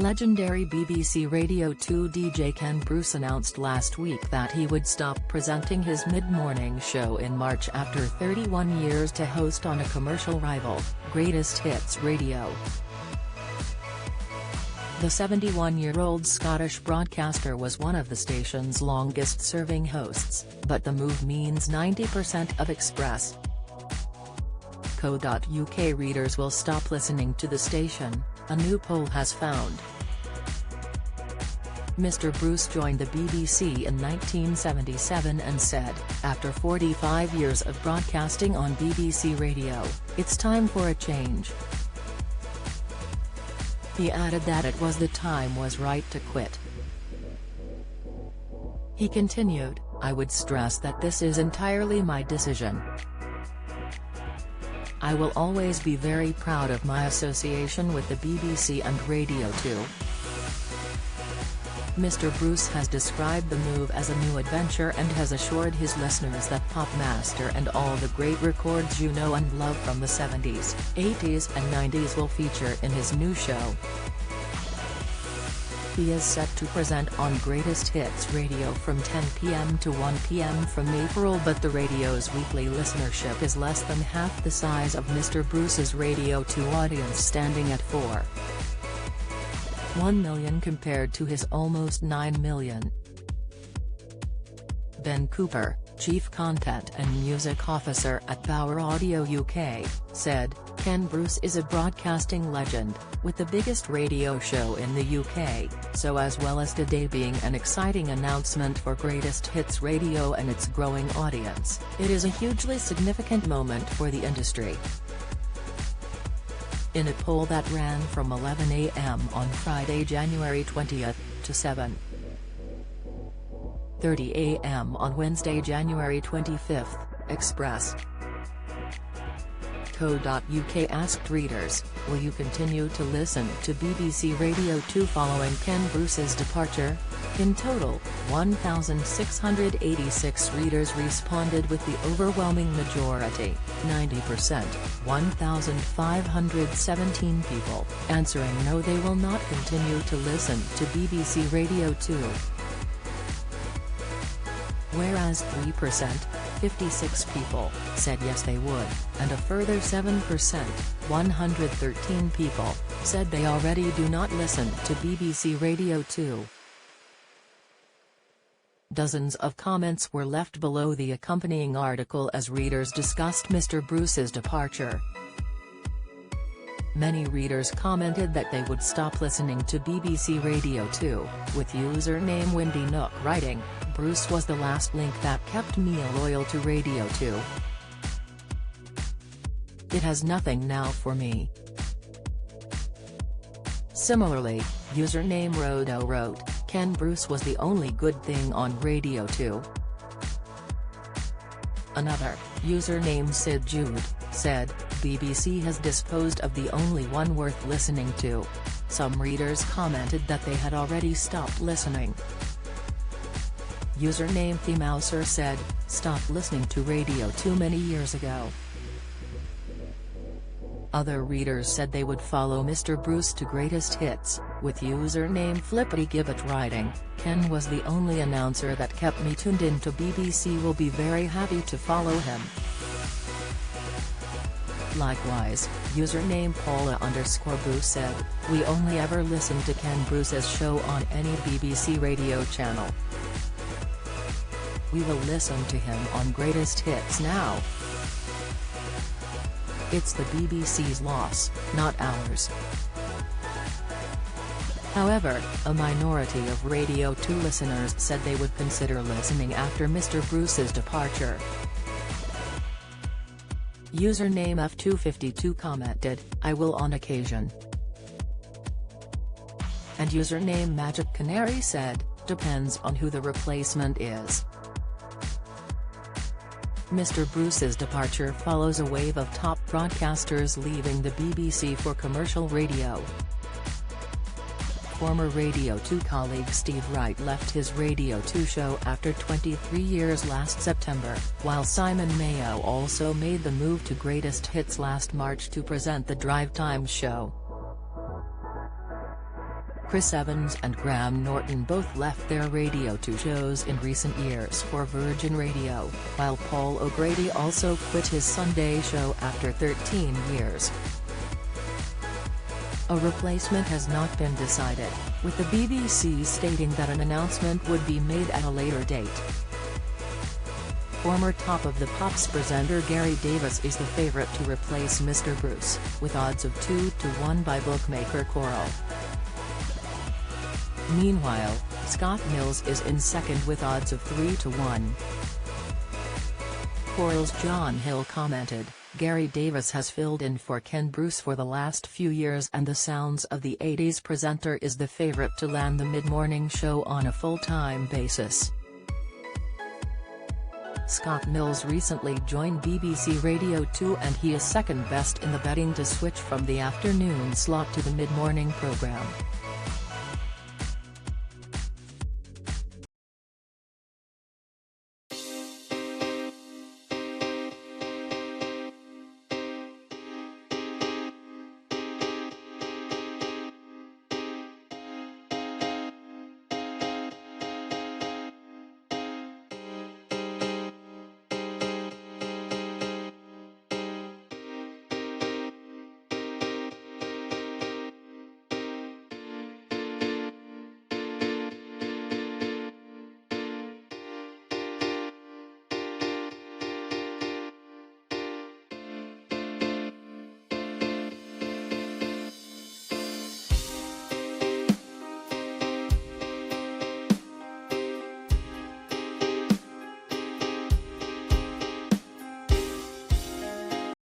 Legendary BBC Radio 2 DJ Ken Bruce announced last week that he would stop presenting his mid-morning show in March after 31 years to host on a commercial rival, Greatest Hits Radio. The 71-year-old Scottish broadcaster was one of the station's longest-serving hosts, but the move means 90% of Express.co.uk readers will stop listening to the station, a new poll has found. Mr. Bruce joined the BBC in 1977 and said, after 45 years of broadcasting on BBC Radio, it's time for a change. He added that it was the time was right to quit. He continued, I would stress that this is entirely my decision. I will always be very proud of my association with the BBC and Radio 2. Mr. Bruce has described the move as a new adventure and has assured his listeners that Pop Master and all the great records you know and love from the 70s, 80s and 90s will feature in his new show. He is set to present on Greatest Hits Radio from 10 p.m. to 1 p.m. from April, but the radio's weekly listenership is less than half the size of Mr. Bruce's Radio 2 audience, standing at 4.1 million compared to his almost 9 million. Ben Cooper, Chief Content and Music Officer at Bauer Audio UK, said, Ken Bruce is a broadcasting legend, with the biggest radio show in the UK, so as well as today being an exciting announcement for Greatest Hits Radio and its growing audience, it is a hugely significant moment for the industry. In a poll that ran from 11 a.m. on Friday, January 20th, to 7:30 a.m. on Wednesday, January 25th, Express.co.uk asked readers, will you continue to listen to BBC Radio 2 following Ken Bruce's departure? In total, 1,686 readers responded with the overwhelming majority, 90%, 1,517 people, answering no, they will not continue to listen to BBC Radio 2. Whereas 3%, 56 people, said yes they would, and a further 7%, 113 people, said they already do not listen to BBC Radio 2. Dozens of comments were left below the accompanying article as readers discussed Mr. Bruce's departure. Many readers commented that they would stop listening to BBC Radio 2, with username Windy Nook writing, Bruce was the last link that kept me loyal to Radio 2. It has nothing now for me. Similarly, username Rodo wrote, Ken Bruce was the only good thing on Radio 2. Another, username Sid Jude, said, BBC has disposed of the only one worth listening to. Some readers commented that they had already stopped listening. Username TheMouser said, stopped listening to Radio 2 many years ago. Other readers said they would follow Mr. Bruce to Greatest Hits, with username FlippyGibbet writing, Ken was the only announcer that kept me tuned in to BBC, will be very happy to follow him. Likewise, username Paula_Boo said, we only ever listen to Ken Bruce's show on any BBC radio channel. We will listen to him on Greatest Hits now. It's the BBC's loss, not ours. However, a minority of Radio 2 listeners said they would consider listening after Mr. Bruce's departure. Username F252 commented, I will on occasion. And username Magic Canary said, depends on who the replacement is. Mr. Bruce's departure follows a wave of top broadcasters leaving the BBC for commercial radio. Former Radio 2 colleague Steve Wright left his Radio 2 show after 23 years last September, while Simon Mayo also made the move to Greatest Hits last March to present the Drive Time show. Chris Evans and Graham Norton both left their Radio 2 shows in recent years for Virgin Radio, while Paul O'Grady also quit his Sunday show after 13 years. A replacement has not been decided, with the BBC stating that an announcement would be made at a later date. Former Top of the Pops presenter Gary Davis is the favourite to replace Mr. Bruce, with odds of 2-1 by bookmaker Coral. Meanwhile, Scott Mills is in second with odds of 3-1. Coral's John Hill commented, "Gary Davis has filled in for Ken Bruce for the last few years and the Sounds of the 80s presenter is the favourite to land the mid-morning show on a full-time basis." Scott Mills recently joined BBC Radio 2 and he is second best in the betting to switch from the afternoon slot to the mid-morning programme.